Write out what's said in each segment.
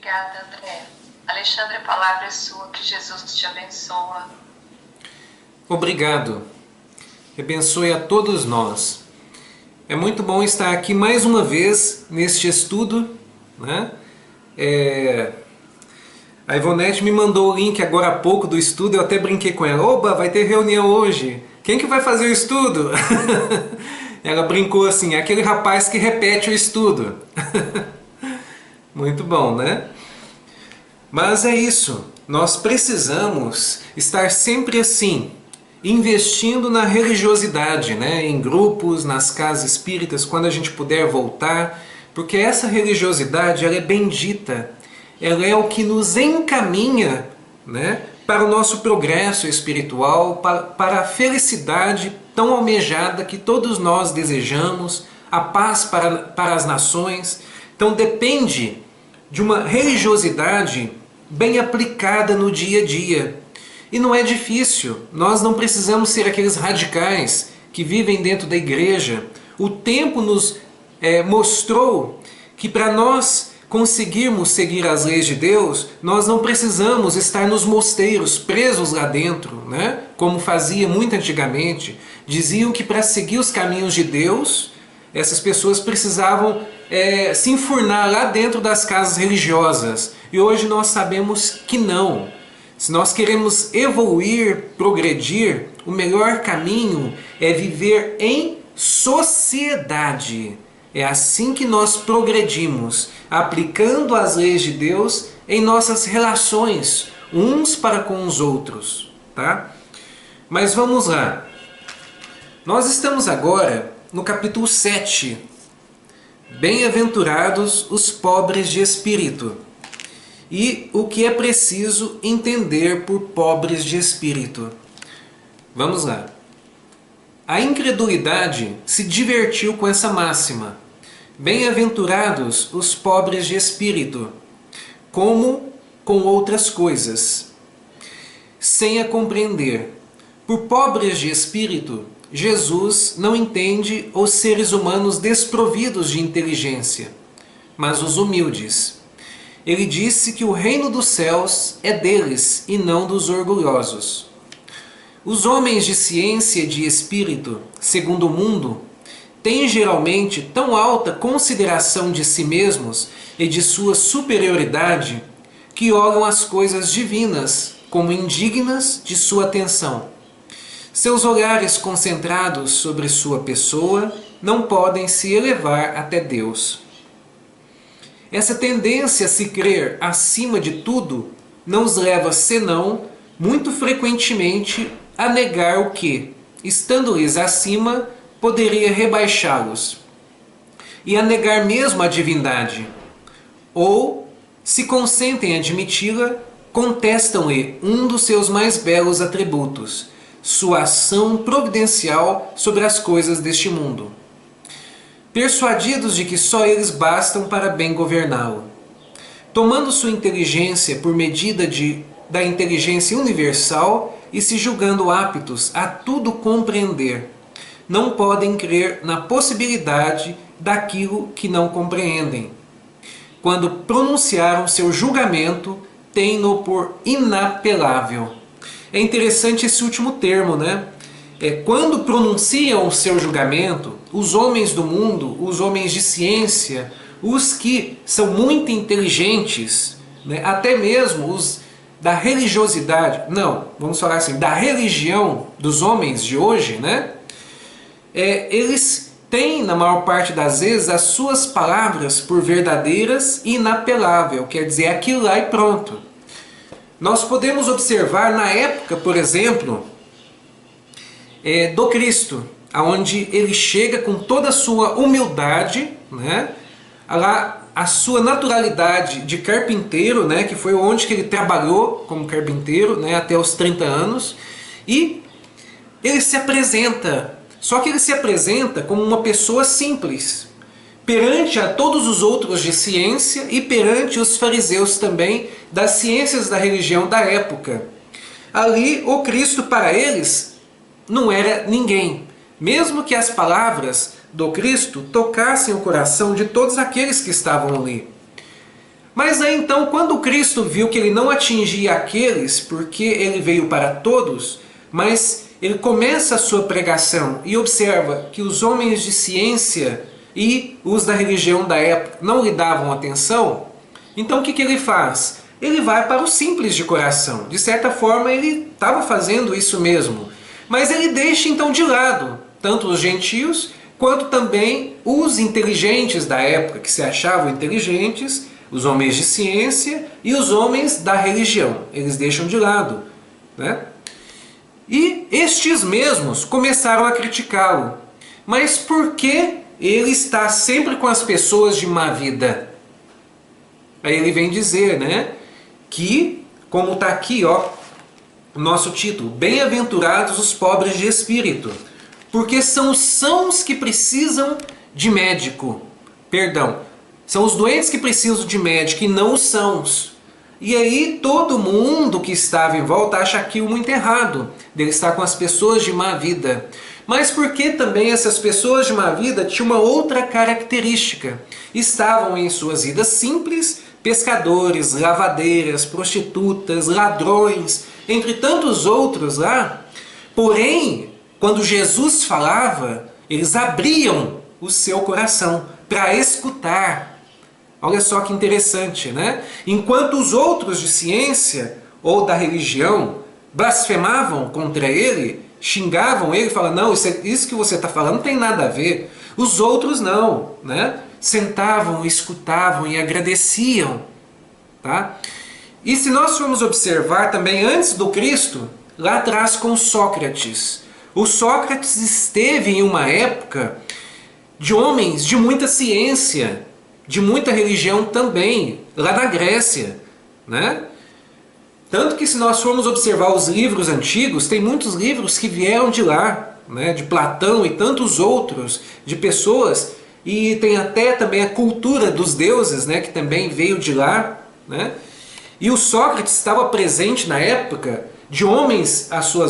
Obrigada, André. Alexandre, a palavra é sua, que Jesus te abençoa. Obrigado. Que abençoe a todos nós. É muito bom estar aqui mais uma vez neste estudo, né? A Ivonete me mandou o link agora há pouco do estudo, eu até brinquei com ela. Oba, vai ter reunião hoje. Quem que vai fazer o estudo? Ela brincou assim, aquele rapaz que repete o estudo. Muito bom, né? Mas é isso. Nós precisamos estar sempre assim, investindo na religiosidade, né? Em grupos, nas casas espíritas, quando a gente puder voltar, porque essa religiosidade ela é bendita. Ela é o que nos encaminha, né, para o nosso progresso espiritual, para a felicidade tão almejada que todos nós desejamos, a paz para as nações. Então depende de uma religiosidade bem aplicada no dia a dia. E não é difícil, nós não precisamos ser aqueles radicais que vivem dentro da igreja. O tempo nos mostrou que para nós conseguirmos seguir as leis de Deus, nós não precisamos estar nos mosteiros, presos lá dentro, né? Como fazia muito antigamente. Diziam que para seguir os caminhos de Deus, essas pessoas precisavam se enfurnar lá dentro das casas religiosas. E hoje nós sabemos que não. Se nós queremos evoluir, progredir, o melhor caminho é viver em sociedade. É assim que nós progredimos, aplicando as leis de Deus em nossas relações, uns para com os outros, tá? Mas vamos lá. Nós estamos agora no capítulo 7. Bem-aventurados os pobres de espírito. E o que é preciso entender por pobres de espírito? Vamos lá. A incredulidade se divertiu com essa máxima. Bem-aventurados os pobres de espírito, como com outras coisas, sem a compreender. Por pobres de espírito, Jesus não entende os seres humanos desprovidos de inteligência, mas os humildes. Ele disse que o reino dos céus é deles e não dos orgulhosos. Os homens de ciência e de espírito, segundo o mundo, têm geralmente tão alta consideração de si mesmos e de sua superioridade que olham as coisas divinas como indignas de sua atenção. Seus olhares concentrados sobre sua pessoa não podem se elevar até Deus. Essa tendência a se crer acima de tudo não os leva senão, muito frequentemente, a negar o que, estando-lhes acima, poderia rebaixá-los, e a negar mesmo a divindade. Ou, se consentem admiti-la, contestam-lhe um dos seus mais belos atributos, sua ação providencial sobre as coisas deste mundo, persuadidos de que só eles bastam para bem governá-lo. Tomando sua inteligência por medida da inteligência universal e se julgando aptos a tudo compreender, não podem crer na possibilidade daquilo que não compreendem. Quando pronunciaram seu julgamento, têm-no por inapelável. É interessante esse último termo, né? Quando pronunciam o seu julgamento, os homens do mundo, os homens de ciência, os que são muito inteligentes, né? Até mesmo os da religiosidade, não, vamos falar assim, da religião dos homens de hoje, né? Eles têm, na maior parte das vezes, as suas palavras por verdadeiras e inapelável, quer dizer, aquilo lá e pronto. Nós podemos observar na época, por exemplo, do Cristo, onde ele chega com toda a sua humildade, né? A sua naturalidade de carpinteiro, né? Que foi onde que ele trabalhou como carpinteiro, né? Até os 30 anos, e ele se apresenta. Só que ele se apresenta como uma pessoa simples, perante a todos os outros de ciência e perante os fariseus também das ciências da religião da época. Ali, o Cristo para eles não era ninguém, mesmo que as palavras do Cristo tocassem o coração de todos aqueles que estavam ali. Mas aí então, quando Cristo viu que ele não atingia aqueles, porque ele veio para todos, mas ele começa a sua pregação e observa que os homens de ciência e os da religião da época não lhe davam atenção, então o que ele faz? Ele vai para os simples de coração. De certa forma ele estava fazendo isso mesmo, mas ele deixa então de lado tanto os gentios quanto também os inteligentes da época, que se achavam inteligentes, os homens de ciência e os homens da religião. Eles deixam de lado, né? E estes mesmos começaram a criticá-lo. Mas por que ele está sempre com as pessoas de má vida? Aí ele vem dizer, né, que, como está aqui, ó, o nosso título, bem-aventurados os pobres de espírito, porque são os sãos que precisam de médico. Perdão, são os doentes que precisam de médico e não os sãos. E aí todo mundo que estava em volta acha aquilo muito errado, dele estar com as pessoas de má vida. Mas porque também essas pessoas de má vida tinham uma outra característica. Estavam em suas vidas simples, pescadores, lavadeiras, prostitutas, ladrões, entre tantos outros lá. Porém, quando Jesus falava, eles abriam o seu coração para escutar. Olha só que interessante, né? Enquanto os outros de ciência ou da religião blasfemavam contra ele, xingavam ele, falavam, não, isso que você está falando não tem nada a ver. Os outros não, né? Sentavam, escutavam e agradeciam. Tá? E se nós formos observar também antes do Cristo, lá atrás com Sócrates. O Sócrates esteve em uma época de homens de muita ciência, de muita religião também, lá na Grécia, né? Tanto que se nós formos observar os livros antigos, tem muitos livros que vieram de lá, né? De Platão e tantos outros, de pessoas, e tem até também a cultura dos deuses, né? Que também veio de lá, né? E o Sócrates estava presente na época de homens à sua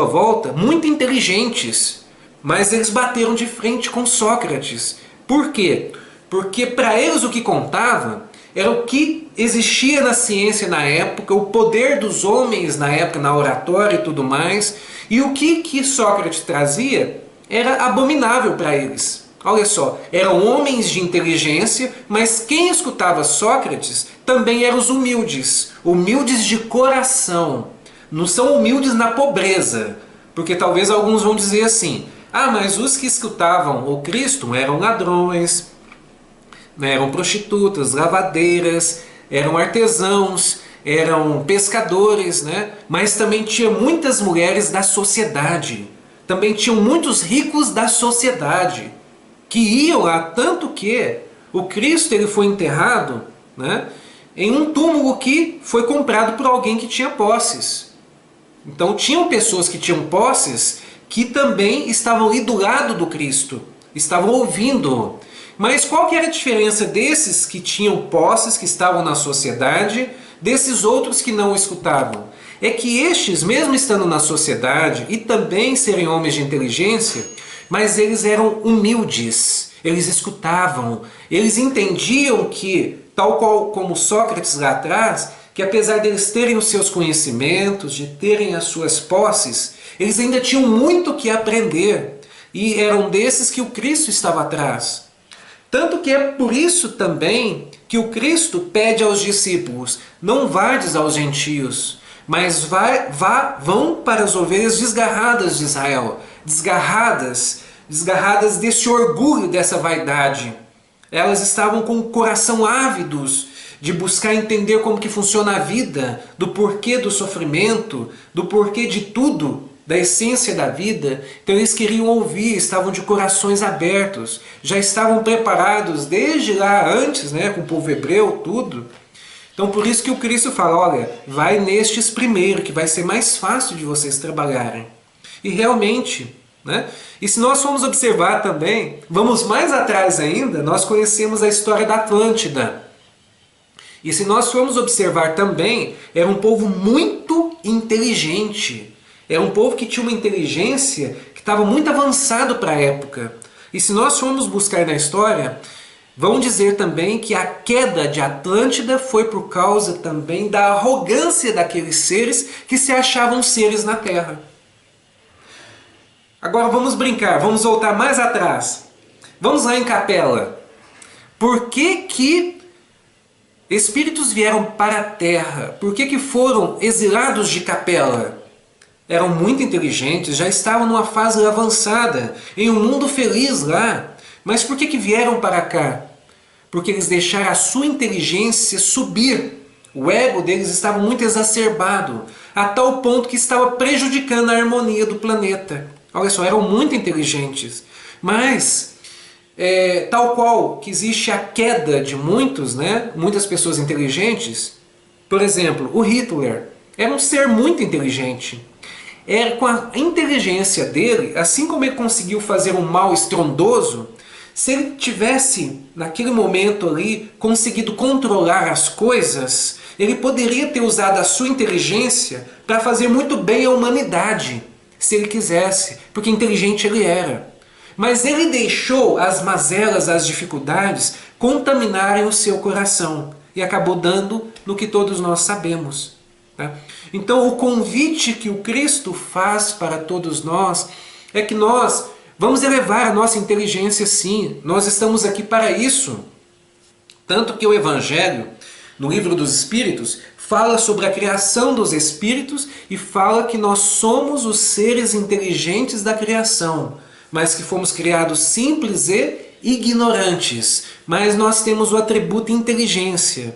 volta, muito inteligentes, mas eles bateram de frente com Sócrates. Por quê? Porque para eles o que contava era o que existia na ciência na época, o poder dos homens na época, na oratória e tudo mais, e o que Sócrates trazia era abominável para eles. Olha só, eram homens de inteligência, mas quem escutava Sócrates também eram os humildes, humildes de coração. Não são humildes na pobreza, porque talvez alguns vão dizer assim, mas os que escutavam o Cristo eram ladrões, eram prostitutas, lavadeiras, eram artesãos, eram pescadores, né? Mas também tinha muitas mulheres da sociedade, também tinham muitos ricos da sociedade, que iam lá, tanto que o Cristo ele foi enterrado, né, em um túmulo que foi comprado por alguém que tinha posses. Então tinham pessoas que tinham posses que também estavam ali do lado do Cristo, estavam ouvindo. Mas qual que era a diferença desses que tinham posses, que estavam na sociedade, desses outros que não o escutavam? É que estes, mesmo estando na sociedade e também serem homens de inteligência, mas eles eram humildes, eles escutavam, eles entendiam que, tal qual como Sócrates lá atrás, que apesar deles terem os seus conhecimentos, de terem as suas posses, eles ainda tinham muito que aprender, e eram desses que o Cristo estava atrás. Tanto que é por isso também que o Cristo pede aos discípulos, não vades aos gentios, mas vão para as ovelhas desgarradas de Israel, desgarradas desse orgulho, dessa vaidade. Elas estavam com o coração ávidos de buscar entender como que funciona a vida, do porquê do sofrimento, do porquê de tudo, da essência da vida. Então eles queriam ouvir, estavam de corações abertos, já estavam preparados desde lá antes, né, com o povo hebreu, tudo. Então por isso que o Cristo fala, olha, vai nestes primeiro, que vai ser mais fácil de vocês trabalharem. E realmente, né? E se nós formos observar também, vamos mais atrás ainda, nós conhecemos a história da Atlântida. E se nós formos observar também, era um povo muito inteligente. Era um povo que tinha uma inteligência que estava muito avançado para a época. E se nós formos buscar na história, Vão dizer também que a queda de Atlântida foi por causa também da arrogância daqueles seres que se achavam seres na Terra. Agora vamos brincar, vamos voltar mais atrás. Vamos lá em Capela. Por que espíritos vieram para a Terra? Por que foram exilados de Capela? Eram muito inteligentes, já estavam numa fase avançada, em um mundo feliz lá. Mas por que vieram para cá? Porque eles deixaram a sua inteligência subir. O ego deles estava muito exacerbado, a tal ponto que estava prejudicando a harmonia do planeta. Olha só, eram muito inteligentes. Mas, tal qual que existe a queda de muitos, né? Muitas pessoas inteligentes, por exemplo, o Hitler era um ser muito inteligente. Era com a inteligência dele, assim como ele conseguiu fazer um mal estrondoso, se ele tivesse, naquele momento ali, conseguido controlar as coisas, ele poderia ter usado a sua inteligência para fazer muito bem à humanidade, se ele quisesse, porque inteligente ele era. Mas ele deixou as mazelas, as dificuldades, contaminarem o seu coração e acabou dando no que todos nós sabemos. Tá? Então o convite que o Cristo faz para todos nós é que nós vamos elevar a nossa inteligência, sim. Nós estamos aqui para isso. Tanto que o Evangelho, no Livro dos Espíritos, fala sobre a criação dos espíritos e fala que nós somos os seres inteligentes da criação, mas que fomos criados simples e ignorantes. Mas nós temos o atributo inteligência.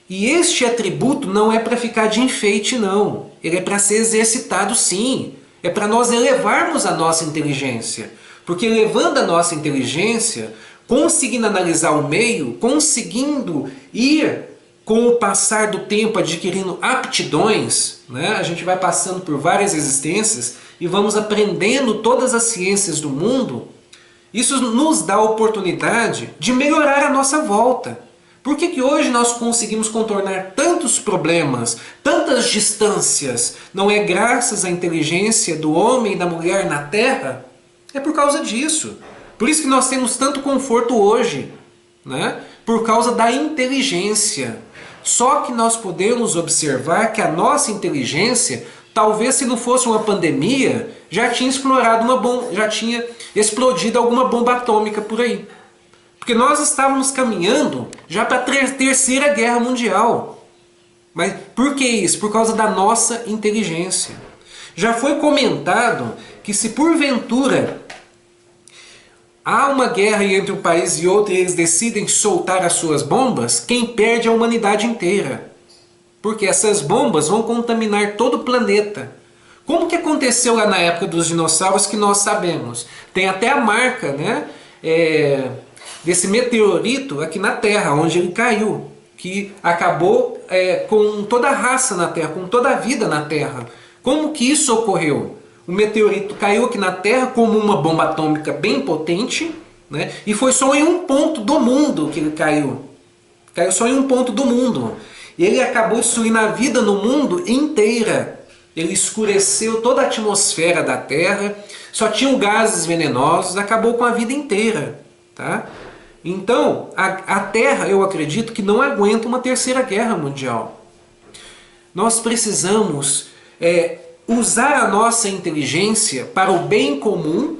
E este atributo não é para ficar de enfeite, não. Ele é para ser exercitado, sim. É para nós elevarmos a nossa inteligência. Porque elevando a nossa inteligência, conseguindo analisar o meio, conseguindo ir com o passar do tempo adquirindo aptidões, né? A gente vai passando por várias existências e vamos aprendendo todas as ciências do mundo. Isso nos dá a oportunidade de melhorar a nossa volta. Por que hoje nós conseguimos contornar tantos problemas, tantas distâncias? Não é graças à inteligência do homem e da mulher na Terra? É por causa disso. Por isso que nós temos tanto conforto hoje, né? Por causa da inteligência. Só que nós podemos observar que a nossa inteligência, talvez se não fosse uma pandemia, já tinha já tinha explodido alguma bomba atômica por aí. Porque nós estávamos caminhando já para a Terceira Guerra Mundial. Mas por que isso? Por causa da nossa inteligência. Já foi comentado que se porventura há uma guerra entre um país e outro e eles decidem soltar as suas bombas, quem perde é a humanidade inteira. Porque essas bombas vão contaminar todo o planeta. Como que aconteceu lá na época dos dinossauros que nós sabemos? Tem até a marca, né? Desse meteorito aqui na Terra, onde ele caiu, que acabou com toda a raça na Terra, com toda a vida na Terra. Como que isso ocorreu? O meteorito caiu aqui na Terra como uma bomba atômica bem potente, né? E foi só em um ponto do mundo que ele caiu. Caiu só em um ponto do mundo. E ele acabou destruindo a vida no mundo inteira. Ele escureceu toda a atmosfera da Terra, só tinham gases venenosos, acabou com a vida inteira. Tá? Então, a Terra, eu acredito que não aguenta uma terceira guerra mundial. Nós precisamos usar a nossa inteligência para o bem comum,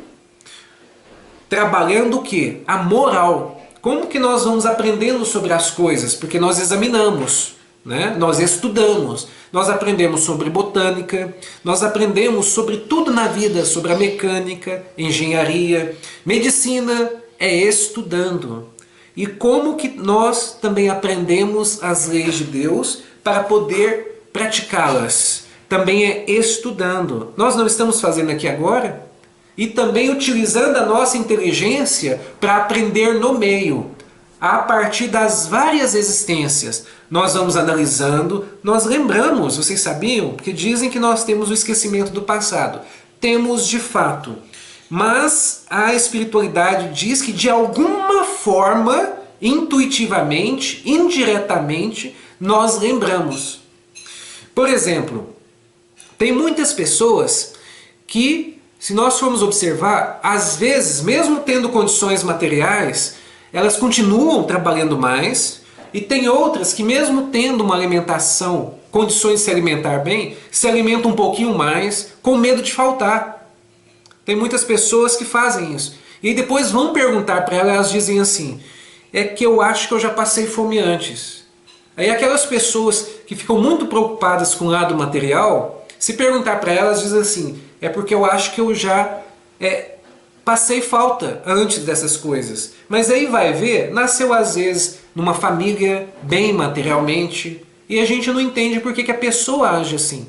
trabalhando o quê? A moral. Como que nós vamos aprendendo sobre as coisas? Porque nós examinamos, né? Nós estudamos, nós aprendemos sobre botânica, nós aprendemos sobre tudo na vida, sobre a mecânica, engenharia, medicina, estudando. E como que nós também aprendemos as leis de Deus para poder praticá-las? Também é estudando. Nós não estamos fazendo aqui agora? E também utilizando a nossa inteligência para aprender no meio. A partir das várias existências, nós vamos analisando, nós lembramos, vocês sabiam? Porque dizem que nós temos o esquecimento do passado. Temos de fato. Mas a espiritualidade diz que de alguma forma, intuitivamente, indiretamente, nós lembramos. Por exemplo, tem muitas pessoas que, se nós formos observar, às vezes, mesmo tendo condições materiais, elas continuam trabalhando mais, e tem outras que mesmo tendo uma alimentação, condições de se alimentar bem, se alimentam um pouquinho mais, com medo de faltar. Tem muitas pessoas que fazem isso. E depois vão perguntar para elas, elas dizem assim, é que eu acho que eu já passei fome antes. Aí aquelas pessoas que ficam muito preocupadas com o lado material, se perguntar para elas, dizem assim, é porque eu acho que eu já passei falta antes dessas coisas. Mas aí vai ver, nasceu às vezes numa família bem materialmente, e a gente não entende por que a pessoa age assim.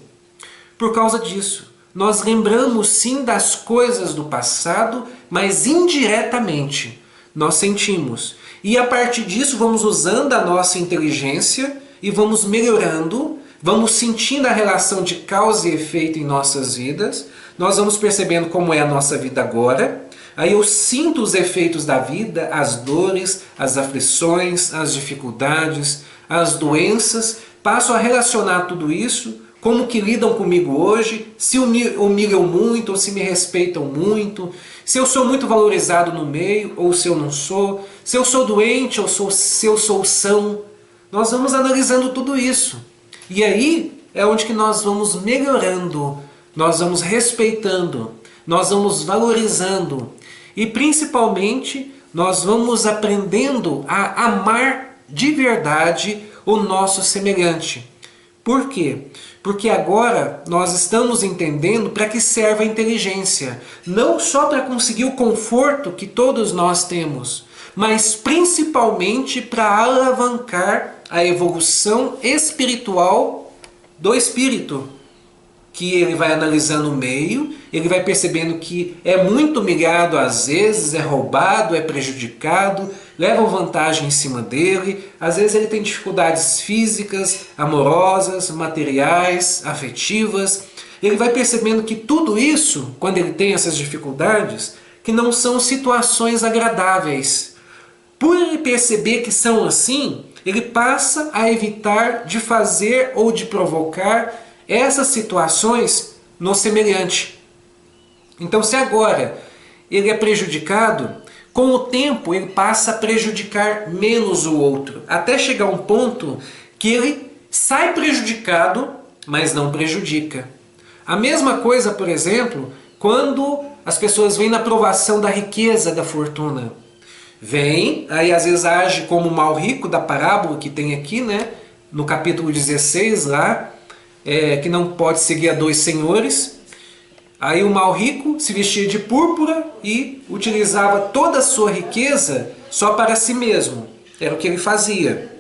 Por causa disso. Nós lembramos sim das coisas do passado, mas indiretamente nós sentimos. E a partir disso vamos usando a nossa inteligência e vamos melhorando, vamos sentindo a relação de causa e efeito em nossas vidas, nós vamos percebendo como é a nossa vida agora, aí eu sinto os efeitos da vida, as dores, as aflições, as dificuldades, as doenças, passo a relacionar tudo isso, como que lidam comigo hoje, se humilham muito ou se me respeitam muito, se eu sou muito valorizado no meio ou se eu não sou, se eu sou doente ou se eu sou são. Nós vamos analisando tudo isso. E aí é onde que nós vamos melhorando, nós vamos respeitando, nós vamos valorizando e principalmente nós vamos aprendendo a amar de verdade o nosso semelhante. Por quê? Porque agora nós estamos entendendo para que serve a inteligência. Não só para conseguir o conforto que todos nós temos, mas principalmente para alavancar a evolução espiritual do espírito. Que ele vai analisando o meio, ele vai percebendo que é muito humilhado às vezes, é roubado, é prejudicado, levam vantagem em cima dele, às vezes ele tem dificuldades físicas, amorosas, materiais, afetivas. Ele vai percebendo que tudo isso, quando ele tem essas dificuldades, que não são situações agradáveis. Por ele perceber que são assim, ele passa a evitar de fazer ou de provocar essas situações no semelhante. Então, se agora ele é prejudicado, com o tempo ele passa a prejudicar menos o outro, até chegar a um ponto que ele sai prejudicado, mas não prejudica. A mesma coisa, por exemplo, quando as pessoas vêm na provação da riqueza, da fortuna. Vem, aí às vezes age como o mal rico da parábola que tem aqui, né? No capítulo 16 lá, que não pode seguir a dois senhores. Aí o mal rico se vestia de púrpura e utilizava toda a sua riqueza só para si mesmo. Era o que ele fazia.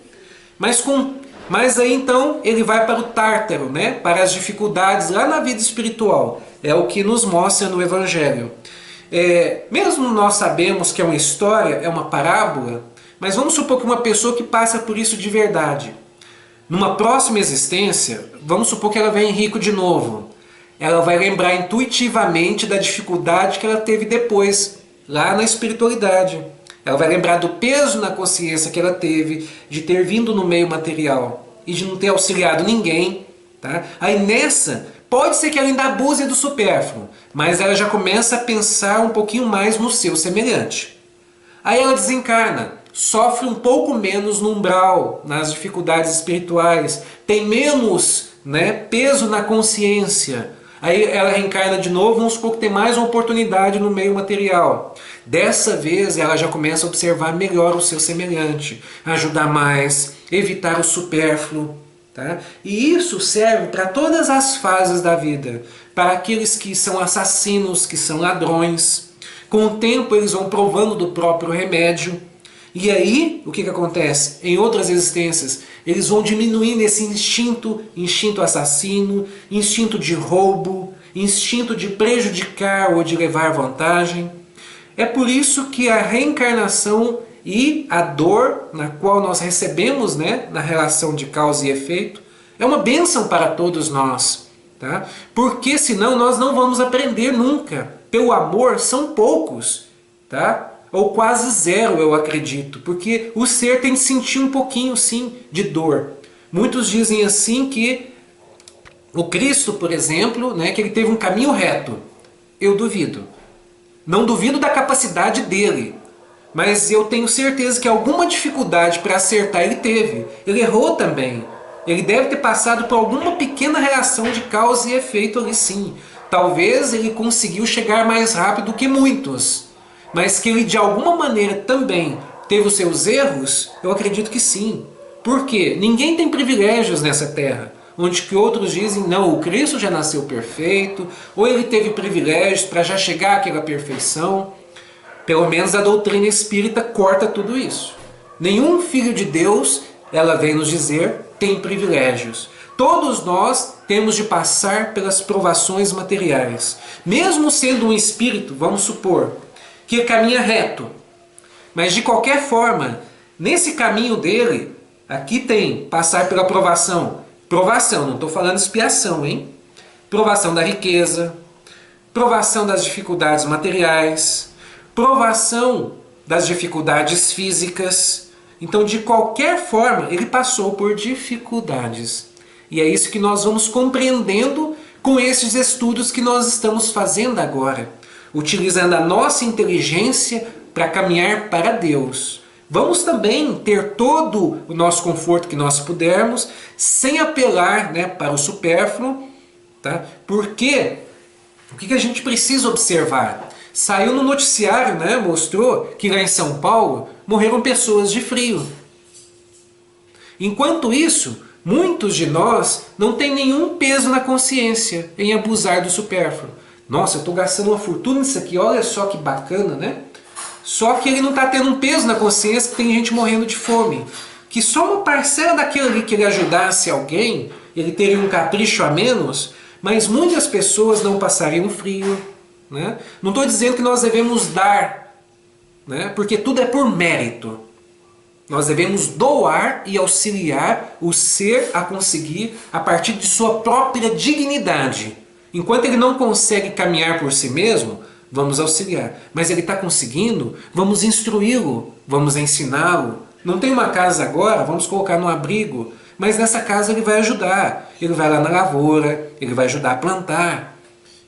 Mas aí então ele vai para o Tártaro, né? Para as dificuldades lá na vida espiritual. É o que nos mostra no Evangelho. Mesmo nós sabemos que é uma história, é uma parábola, mas vamos supor que uma pessoa que passa por isso de verdade, numa próxima existência, vamos supor que ela venha rico de novo. Ela vai lembrar intuitivamente da dificuldade que ela teve depois, lá na espiritualidade. Ela vai lembrar do peso na consciência que ela teve, de ter vindo no meio material e de não ter auxiliado ninguém. Tá? Aí nessa, pode ser que ela ainda abuse do supérfluo, mas ela já começa a pensar um pouquinho mais no seu semelhante. Aí ela desencarna, sofre um pouco menos no umbral, nas dificuldades espirituais, tem menos, peso na consciência. Aí ela reencarna de novo, vamos supor que tem mais uma oportunidade no meio material. Dessa vez ela já começa a observar melhor o seu semelhante, ajudar mais, evitar o supérfluo. Tá? E isso serve para todas as fases da vida, para aqueles que são assassinos, que são ladrões. Com o tempo eles vão provando do próprio remédio. E aí, o que acontece? Em outras existências, eles vão diminuindo esse instinto assassino, instinto de roubo, instinto de prejudicar ou de levar vantagem. É por isso que a reencarnação e a dor na qual nós recebemos, na relação de causa e efeito, é uma bênção para todos nós. Tá? Porque senão nós não vamos aprender nunca. Pelo amor são poucos, tá? Ou quase zero, eu acredito, porque o ser tem que sentir um pouquinho, sim, de dor. Muitos dizem assim que o Cristo, por exemplo, que ele teve um caminho reto. Eu duvido. Não duvido da capacidade dele, Mas eu tenho certeza que alguma dificuldade para acertar ele teve. Ele errou também. Ele deve ter passado por alguma pequena reação de causa e efeito ali sim. Talvez ele conseguiu chegar mais rápido que muitos. Mas que ele de alguma maneira também teve os seus erros, eu acredito que sim. Por quê? Ninguém tem privilégios nessa terra. Onde que outros dizem, não, o Cristo já nasceu perfeito, ou ele teve privilégios para já chegar àquela perfeição. Pelo menos a doutrina espírita corta tudo isso. Nenhum filho de Deus, ela vem nos dizer, tem privilégios. Todos nós temos de passar pelas provações materiais. Mesmo sendo um espírito, vamos supor, que caminha reto. Mas de qualquer forma, nesse caminho dele, aqui tem passar pela provação. Provação, não estou falando expiação, hein? Provação da riqueza, provação das dificuldades materiais, provação das dificuldades físicas. Então, de qualquer forma, ele passou por dificuldades. E é isso que nós vamos compreendendo com esses estudos que nós estamos fazendo agora, utilizando a nossa inteligência para caminhar para Deus. Vamos também ter todo o nosso conforto que nós pudermos, sem apelar, né, para o supérfluo, tá? Porque o que a gente precisa observar? Saiu no noticiário, né, mostrou que lá em São Paulo morreram pessoas de frio. Enquanto isso, muitos de nós não têm nenhum peso na consciência em abusar do supérfluo. Nossa, eu estou gastando uma fortuna nisso aqui, olha só que bacana, né? Só que ele não está tendo um peso na consciência que tem gente morrendo de fome. Que só uma parcela daquilo ali que ele ajudasse alguém, ele teria um capricho a menos, mas muitas pessoas não passariam frio. Né? Não estou dizendo que nós devemos dar, né? Porque tudo é por mérito. Nós devemos doar e auxiliar o ser a conseguir a partir de sua própria dignidade. Enquanto ele não consegue caminhar por si mesmo, vamos auxiliar. Mas ele está conseguindo, vamos instruí-lo, vamos ensiná-lo. Não tem uma casa agora, vamos colocar no abrigo. Mas nessa casa ele vai ajudar. Ele vai lá na lavoura, ele vai ajudar a plantar.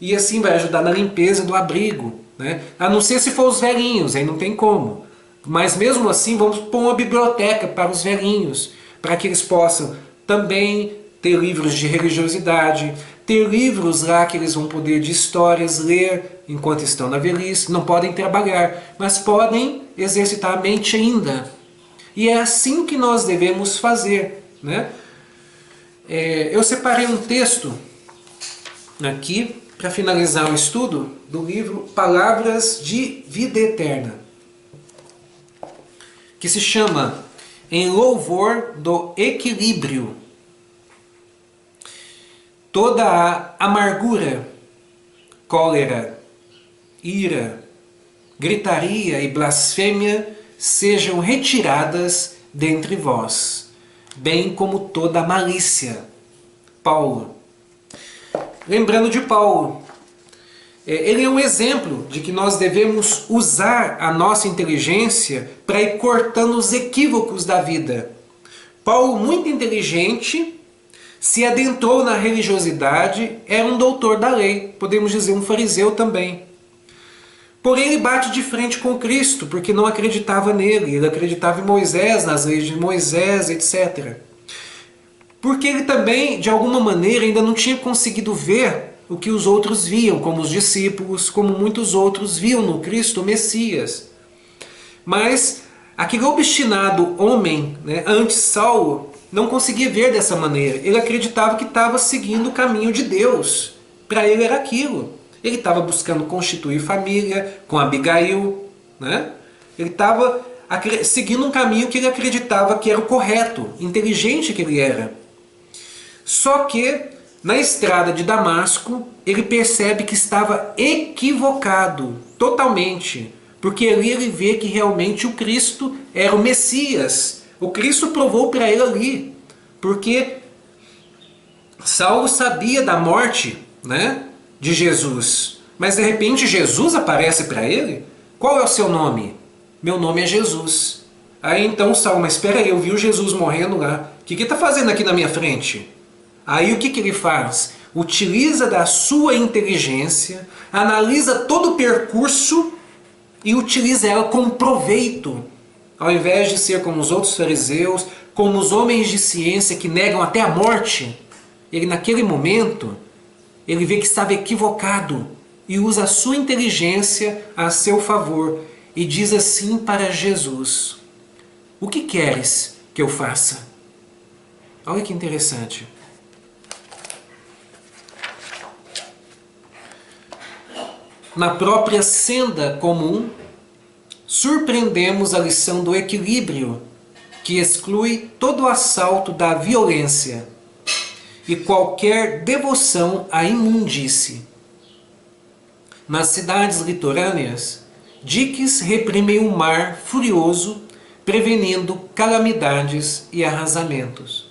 E assim vai ajudar na limpeza do abrigo. Né? A não ser se for os velhinhos, aí não tem como. Mas mesmo assim vamos pôr uma biblioteca para os velhinhos. Para que eles possam também ter livros de religiosidade, ter livros lá que eles vão poder de histórias ler enquanto estão na velhice. Não podem trabalhar, mas podem exercitar a mente ainda. E é assim que nós devemos fazer. Né? Eu separei um texto aqui para finalizar o estudo do livro Palavras de Vida Eterna, que se chama Em Louvor do Equilíbrio. Toda a amargura, cólera, ira, gritaria e blasfêmia sejam retiradas dentre vós, bem como toda a malícia. Paulo. Lembrando de Paulo, ele é um exemplo de que nós devemos usar a nossa inteligência para ir cortando os equívocos da vida. Paulo, muito inteligente, se adentrou na religiosidade, era um doutor da lei, podemos dizer um fariseu também. Porém ele bate de frente com Cristo, porque não acreditava nele, ele acreditava em Moisés, nas leis de Moisés, etc. Porque ele também, de alguma maneira, ainda não tinha conseguido ver o que os outros viam, como os discípulos, como muitos outros viam no Cristo, o Messias. Mas aquele obstinado homem, né, antes Saulo, não conseguia ver dessa maneira. Ele acreditava que estava seguindo o caminho de Deus. Para ele era aquilo. Ele estava buscando constituir família com Abigail. Né? Ele estava seguindo um caminho que ele acreditava que era o correto, inteligente que ele era. Só que, na estrada de Damasco, ele percebe que estava equivocado, totalmente. Porque ali ele vê que realmente o Cristo era o Messias. O Cristo provou para ele ali. Porque Saulo sabia da morte, né, de Jesus. Mas de repente Jesus aparece para ele. Qual é o seu nome? Meu nome é Jesus. Aí então Saulo, mas espera aí, eu vi o Jesus morrendo lá. O que ele está fazendo aqui na minha frente? Aí o que ele faz? Utiliza da sua inteligência, analisa todo o percurso e utiliza ela com proveito, ao invés de ser como os outros fariseus, como os homens de ciência que negam até a morte. Ele, naquele momento, ele vê que estava equivocado e usa a sua inteligência a seu favor e diz assim para Jesus: o que queres que eu faça? Olha que interessante. Na própria senda comum, surpreendemos a lição do equilíbrio, que exclui todo o assalto da violência e qualquer devoção à imundície. Nas cidades litorâneas, diques reprimem o mar furioso, prevenindo calamidades e arrasamentos.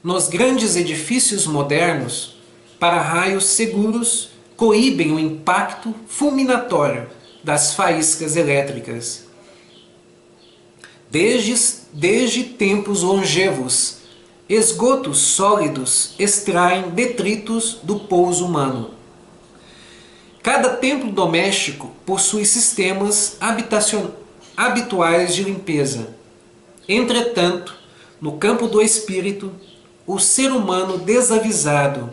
Nos grandes edifícios modernos, para-raios seguros coíbem o impacto fulminatório das faíscas elétricas. Desde tempos longevos, esgotos sólidos extraem detritos do pouso humano. Cada templo doméstico possui sistemas habituais de limpeza. Entretanto, no campo do espírito, o ser humano desavisado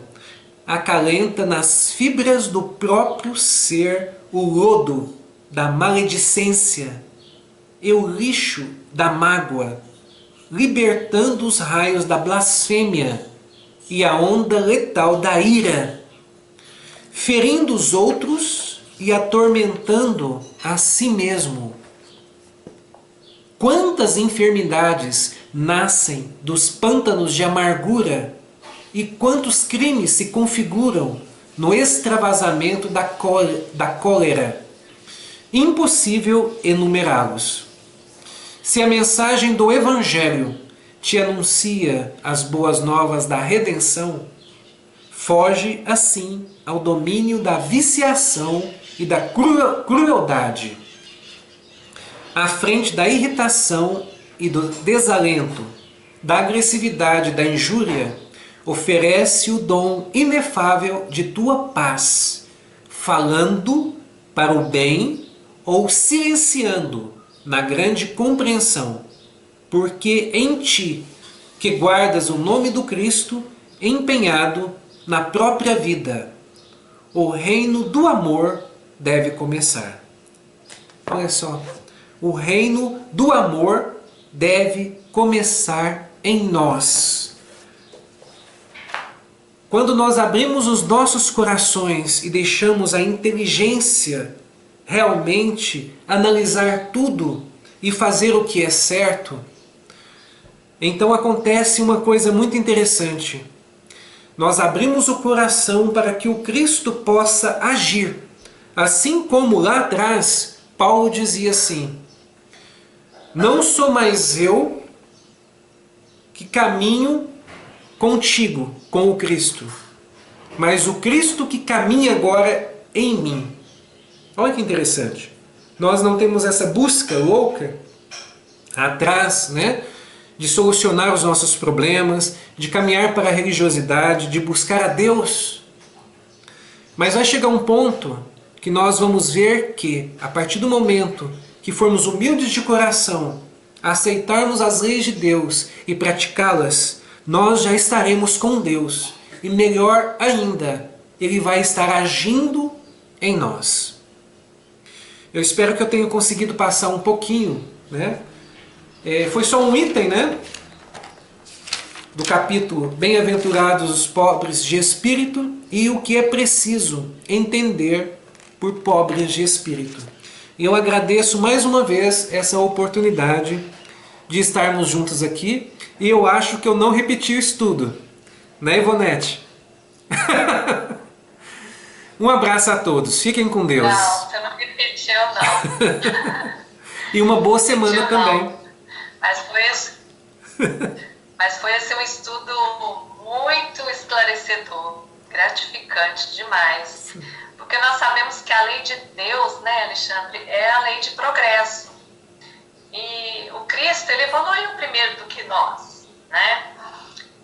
acalenta nas fibras do próprio ser o lodo da maledicência e o lixo da mágoa, libertando os raios da blasfêmia e a onda letal da ira, ferindo os outros e atormentando a si mesmo. Quantas enfermidades nascem dos pântanos de amargura e quantos crimes se configuram no extravasamento da cólera. Impossível enumerá-los. Se a mensagem do Evangelho te anuncia as boas novas da redenção, foge assim ao domínio da viciação e da crueldade. À frente da irritação e do desalento, da agressividade, da injúria, oferece o dom inefável de tua paz, falando para o bem ou silenciando na grande compreensão, porque em ti, que guardas o nome do Cristo empenhado na própria vida, o reino do amor deve começar. Olha só, o reino do amor deve começar em nós. Quando nós abrimos os nossos corações e deixamos a inteligência realmente analisar tudo e fazer o que é certo, então acontece uma coisa muito interessante. Nós abrimos o coração para que o Cristo possa agir. Assim como lá atrás, Paulo dizia assim: não sou mais eu que caminho contigo, com o Cristo, mas o Cristo que caminha agora em mim. Olha que interessante. Nós não temos essa busca louca atrás, né, de solucionar os nossos problemas, de caminhar para a religiosidade, de buscar a Deus. Mas vai chegar um ponto que nós vamos ver que, a partir do momento que formos humildes de coração, aceitarmos as leis de Deus e praticá-las, nós já estaremos com Deus. E melhor ainda, Ele vai estar agindo em nós. Eu espero que eu tenha conseguido passar um pouquinho, né? Foi só um item, né, do capítulo Bem-aventurados os pobres de espírito e o que é preciso entender por pobres de espírito. E eu agradeço mais uma vez essa oportunidade de estarmos juntos aqui. E eu acho que eu não repeti o estudo, né, Ivonete? Um abraço a todos, fiquem com Deus. Não, você não repetiu, não. E uma boa semana também. Mas foi esse um estudo muito esclarecedor, gratificante demais. Porque nós sabemos que a lei de Deus, né, Alexandre, é a lei de progresso. E o Cristo, ele evoluiu primeiro do que nós, né?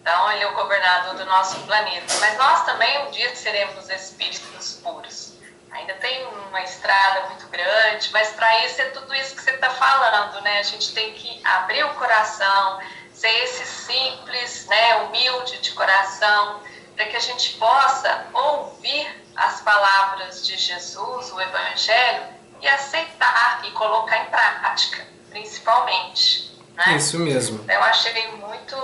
Então, ele é o governador do nosso planeta. Mas nós também um dia seremos espíritos puros. Ainda tem uma estrada muito grande, mas para isso é tudo isso que você está falando, né? A gente tem que abrir o coração, ser esse simples, né, humilde de coração, para que a gente possa ouvir as palavras de Jesus, o Evangelho, e aceitar e colocar em prática, principalmente. Né? Isso mesmo. Eu achei muito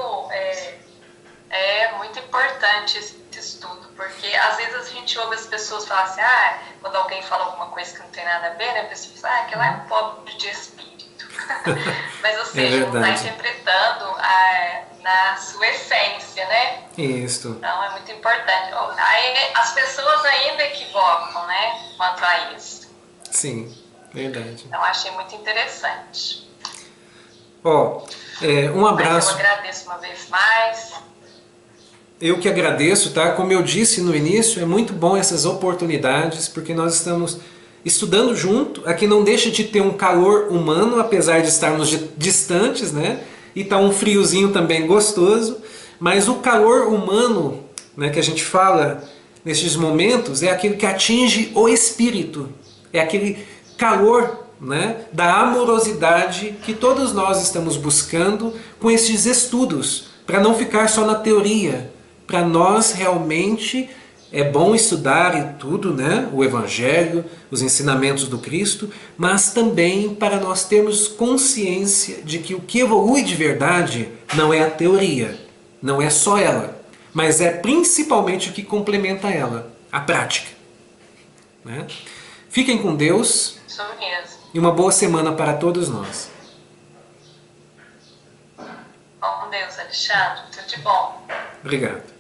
importante esse estudo, porque às vezes a gente ouve as pessoas falar assim, quando alguém fala alguma coisa que não tem nada a ver, né, a pessoa fala, aquele é um pobre de espírito. Mas ou seja, não está interpretando na sua essência, né? Isso. Então é muito importante. Aí, as pessoas ainda equivocam, né, quanto a isso. Sim, verdade. Então achei muito interessante. Um abraço. Mas eu agradeço uma vez mais. Eu que agradeço, tá? Como eu disse no início, é muito bom essas oportunidades, porque nós estamos estudando junto. Aqui não deixa de ter um calor humano, apesar de estarmos distantes, né? E tá um friozinho também gostoso. Mas o calor humano, né, que a gente fala nesses momentos, é aquilo que atinge o espírito. É aquele calor, né, da amorosidade que todos nós estamos buscando com esses estudos, para não ficar só na teoria. Para nós realmente é bom estudar e tudo, né? O Evangelho, os ensinamentos do Cristo, mas também para nós termos consciência de que o que evolui de verdade não é a teoria, não é só ela, mas é principalmente o que complementa ela, a prática. Né? Fiquem com Deus. Isso mesmo. E uma boa semana para todos nós. Com Deus, Alexandre. Tudo de bom. Obrigado.